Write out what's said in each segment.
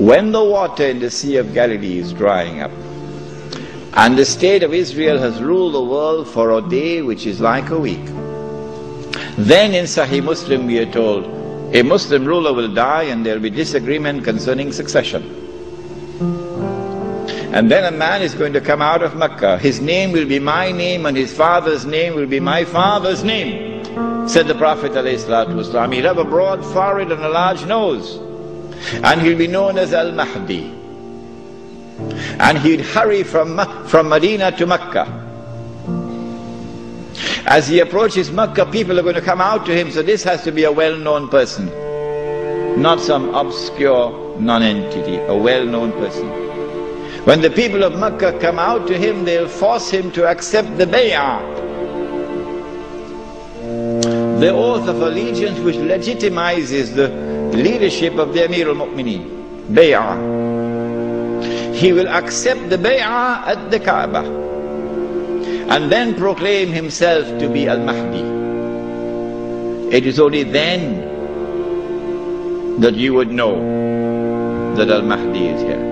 When the water in the Sea of Galilee is drying up, and the state of Israel has ruled the world for a day which is like a week, then in Sahih Muslim we are told, a Muslim ruler will die and there will be disagreement concerning succession. And then a man is going to come out of Mecca. His name will be my name and his father's name will be my father's name, said the Prophet ﷺ. He'll have a broad forehead and a large nose, and he'll be known as Al-Mahdi. And he'd hurry from Medina to Mecca. As he approaches Mecca, people are going to come out to him, so this has to be a well-known person, not some obscure non-entity, a well-known person. When the people of Mecca come out to him, they'll force him to accept the bay'ah, the oath of allegiance which legitimizes the leadership of the Amirul Mukminin, bay'ah. He will accept the bay'ah at the Kaaba and then proclaim himself to be Al-Mahdi. It is only then that you would know that Al-Mahdi is here.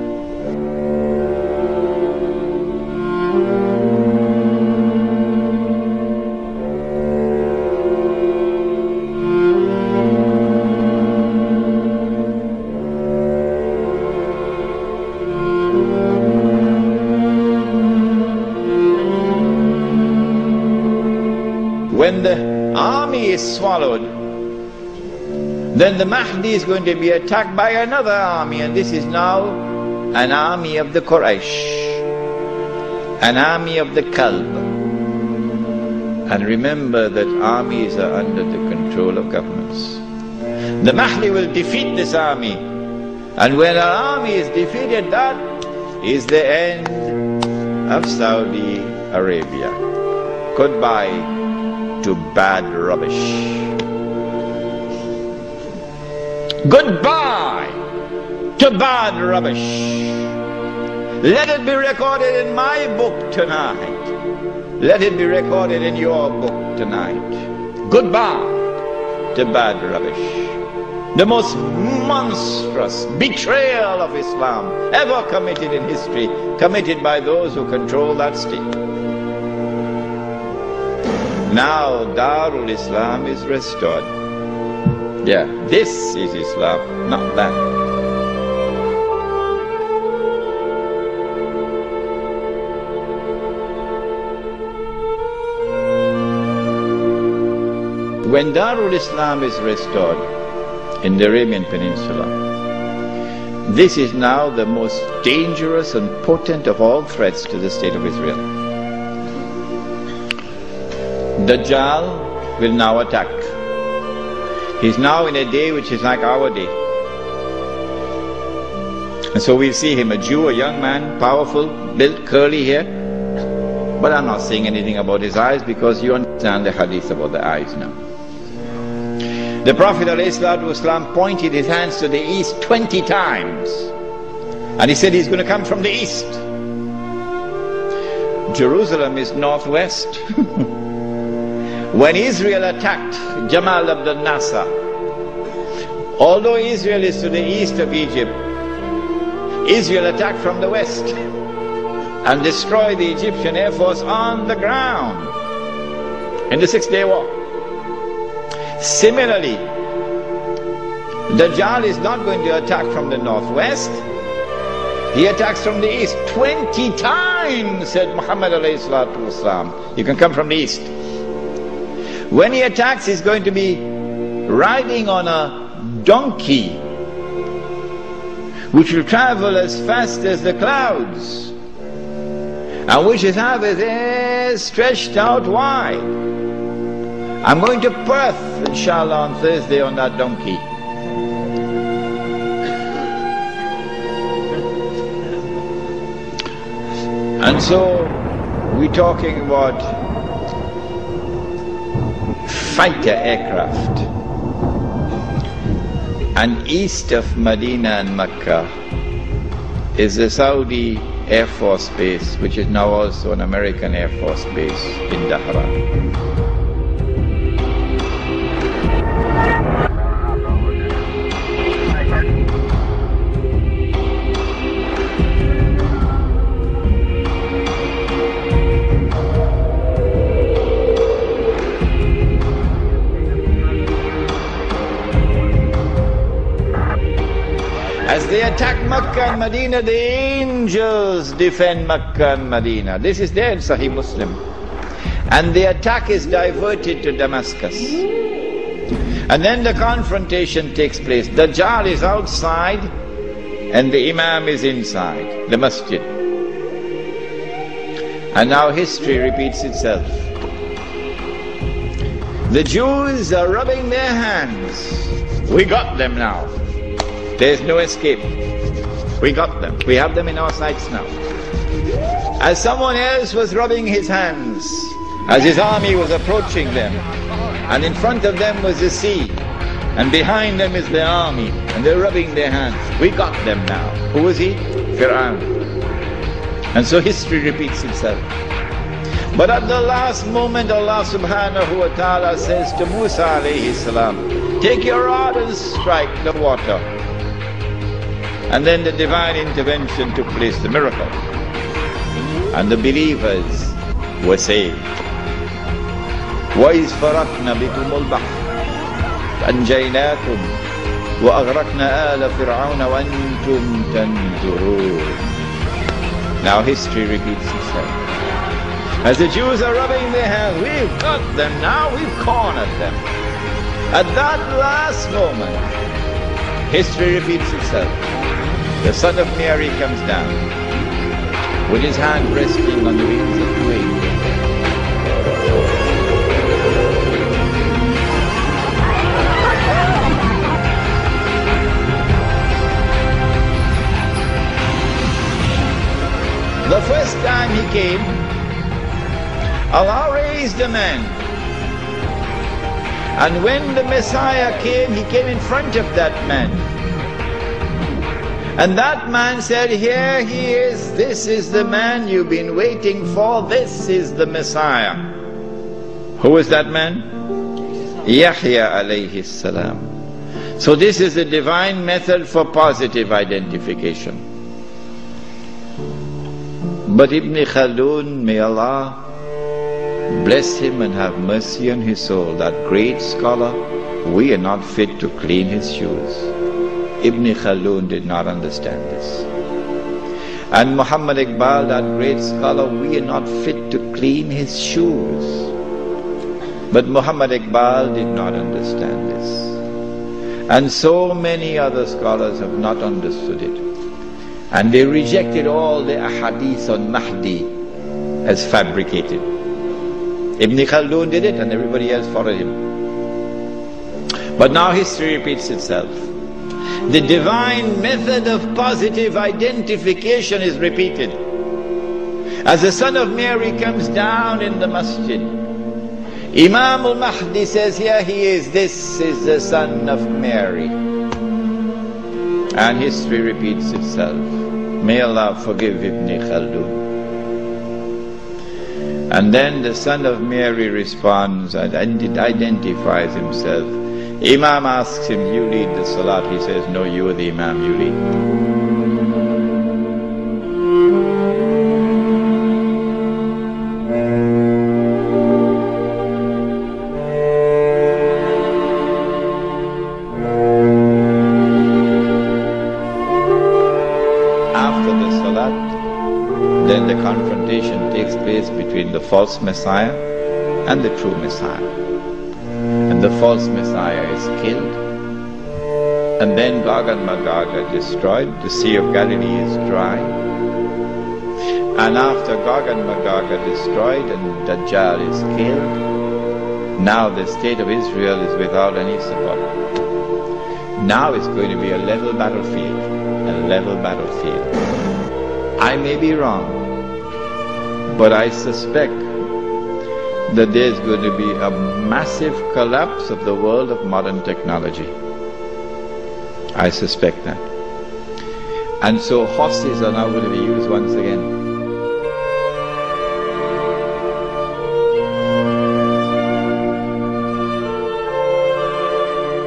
When the army is swallowed, then the Mahdi is going to be attacked by another army, and this is now an army of the Quraysh, an army of the Kalb. And remember that armies are under the control of governments. The Mahdi will defeat this army, and when an army is defeated, that is the end of Saudi Arabia. Goodbye to bad rubbish. Goodbye to bad rubbish. Let it be recorded in my book tonight. Let it be recorded in your book tonight. Goodbye to bad rubbish. The most monstrous betrayal of Islam ever committed in history, committed by those who control that state. Now Darul Islam is restored. Yeah, this is Islam, not that. When Darul Islam is restored in the Arabian Peninsula, this is now the most dangerous and potent of all threats to the state of Israel. Dajjal will now attack. He's now in a day which is like our day. And so we'll see him, a Jew, a young man, powerful, built, curly hair. But I'm not saying anything about his eyes because you understand the hadith about the eyes now. The Prophet ﷺ pointed his hands to the east 20 times. And he said he's going to come from the east. Jerusalem is northwest. When Israel attacked Jamal Abdel Nasser, although Israel is to the east of Egypt, Israel attacked from the west and destroyed the Egyptian Air Force on the ground in the 6-day war. Similarly, Dajjal is not going to attack from the northwest. He attacks from the east. 20 times, said Muhammad alayhi salatu wasalam. You can come from the east. When he attacks, he's going to be riding on a donkey, which will travel as fast as the clouds, and which is have his ears stretched out wide. I'm going to Perth, inshallah, on Thursday on that donkey. And so we're talking about fighter aircraft. And east of Medina and Mecca is the Saudi Air Force Base, which is now also an American Air Force Base in Dhahran. As they attack Makkah and Medina, the angels defend Makkah and Medina. This is there in Sahih Muslim. And the attack is diverted to Damascus. And then the confrontation takes place. Dajjal is outside and the Imam is inside the masjid. And now history repeats itself. The Jews are rubbing their hands. We got them now. There's no escape. We got them. We have them in our sights now. As someone else was rubbing his hands, as his army was approaching them, and in front of them was the sea, and behind them is the army, and they're rubbing their hands. We got them now. Who was he? Fir'aun. And so history repeats itself. But at the last moment, Allah subhanahu wa ta'ala says to Musa alayhi salam, take your rod and strike the water. And then the divine intervention took place, the miracle. And the believers were saved. وَإِذْ فَرَقْنَا بِكُمُ الْبَحْرَ فَأَنْجَيْنَاكُمْ وَأَغْرَقْنَا آلَ فِرْعَوْنَ وَأَنْتُمْ تَنْظُرُونَ. Now history repeats itself. As the Jews are rubbing their hands, we've got them now, we've cornered them. At that last moment, history repeats itself. The son of Mary comes down with his hand resting on the wings of the wind. The first time he came, Allah raised a man. And when the Messiah came, he came in front of that man. And that man said, here he is, this is the man you've been waiting for, this is the Messiah. Who was that man? Yahya alayhi salam. So this is a divine method for positive identification. But Ibn Khaldun, may Allah bless him and have mercy on his soul, that great scholar, we are not fit to clean his shoes. Ibn Khaldun did not understand this. And Muhammad Iqbal, that great scholar, we are not fit to clean his shoes. But Muhammad Iqbal did not understand this. And so many other scholars have not understood it. And they rejected all the ahadith on Mahdi as fabricated. Ibn Khaldun did it and everybody else followed him. But now history repeats itself. The divine method of positive identification is repeated. As the son of Mary comes down in the masjid, Imam al-Mahdi says, here he is, this is the son of Mary. And history repeats itself. May Allah forgive Ibn Khaldun. And then the son of Mary responds and identifies himself. Imam asks him, you lead the salat. He says, no, you are the Imam, you lead. Then the confrontation takes place between the false Messiah and the true Messiah. And the false Messiah is killed. And then Gog and Magog are destroyed. The Sea of Galilee is dry. And after Gog and Magog are destroyed and Dajjal is killed, now the state of Israel is without any support. Now it's going to be a level battlefield. A level battlefield. I may be wrong, but I suspect that there's going to be a massive collapse of the world of modern technology. I suspect that. And so horses are now going to be used once again.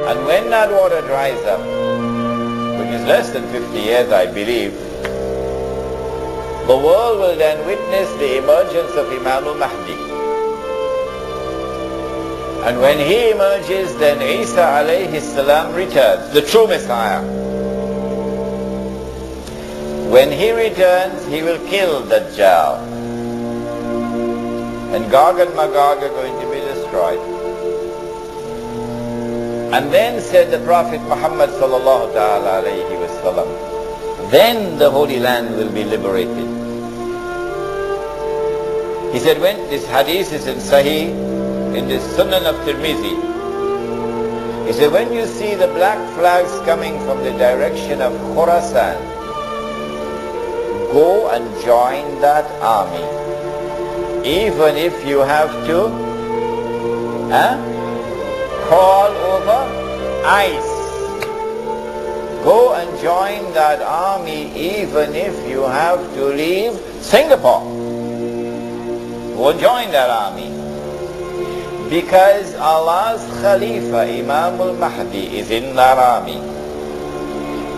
And when that water dries up, which is less than 50 years I believe, the world will then witness the emergence of Imam Mahdi. And when he emerges, then Isa alayhi salam returns, the true Messiah. When he returns, he will kill Dajjal. And Gog and Magog are going to be destroyed. And then said the Prophet Muhammad sallallahu ta'ala alayhi wa sallam, then the Holy Land will be liberated. He said, when this hadith is in Sahih, in the Sunan of Tirmidhi, he said, when you see the black flags coming from the direction of Khurasan, go and join that army. Even if you have to crawl over ice. Go and join that army even if you have to leave Singapore. Go and join that army. Because Allah's Khalifa, Imam Mahdi, is in that army.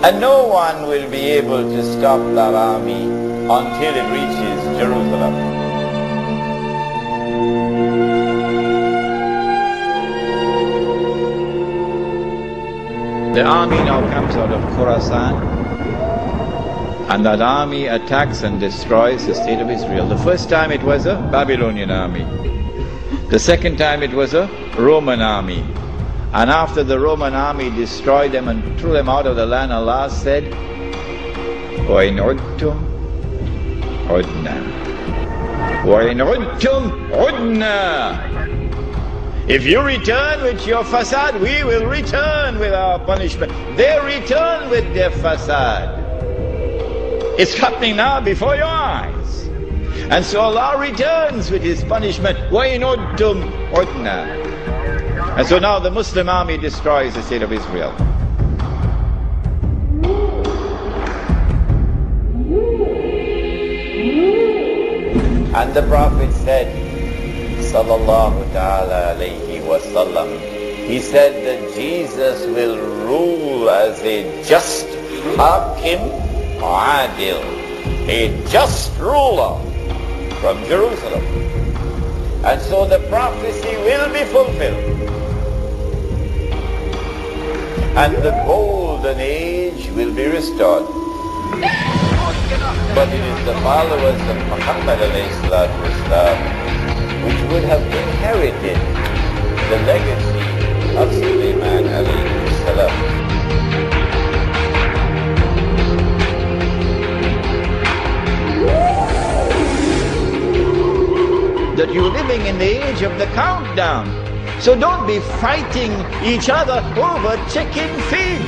And no one will be able to stop that army until it reaches Jerusalem. The army now comes out of Khurasan, and that army attacks and destroys the state of Israel. The first time it was a Babylonian army. The second time it was a Roman army. And after the Roman army destroyed them and threw them out of the land, Allah said, وَإِنْ عُدْتُمْ عُدْنَا وَإِنْ عُدْتُمْ عُدْنَا. If you return with your fasad, we will return with our punishment. They return with their fasad. It's happening now before your eyes. And so Allah returns with His punishment. وَإِنْ عُدْتُمْ عُدْنَا. And so now the Muslim army destroys the state of Israel. And the Prophet said, sallallahu ta'ala alayhi wa sallam, he said that Jesus will rule as a just hakim adil, a just ruler from Jerusalem. And so the prophecy will be fulfilled. And the golden age will be restored. But it is the followers of Muhammad alayhi salatu wasalam which would have inherited the legacy of Sulaiman alayhi salam. That you're living in the age of the countdown. So don't be fighting each other over chicken feed.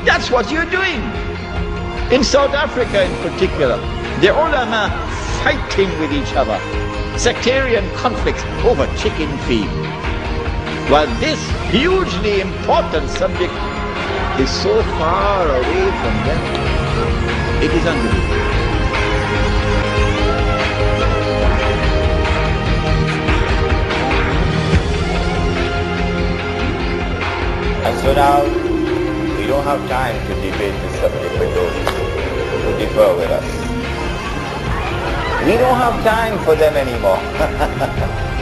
That's what you're doing. In South Africa in particular, the ulama fighting with each other. Sectarian conflicts over chicken feed. While this hugely important subject is so far away from them, it is unbelievable. And so now, we don't have time to debate the subject with those who differ with us. We don't have time for them anymore.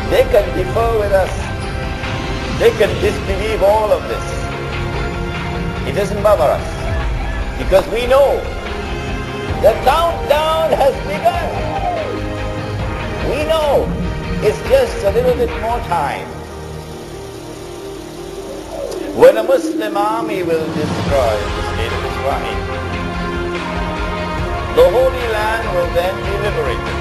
They can differ with us. They can disbelieve all of this. It doesn't bother us. Because we know the countdown has begun. We know it's just a little bit more time. When a Muslim army will destroy the state of Israel, the Holy Land will then be liberated.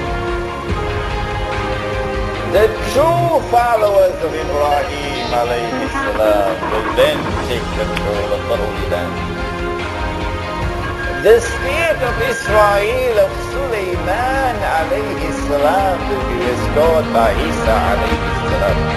The true followers of Ibrahim alayhi salam will then take control of the Holy Land. The state of Israel of Sulaiman alayhi salam will be restored by Isa alayhi salam.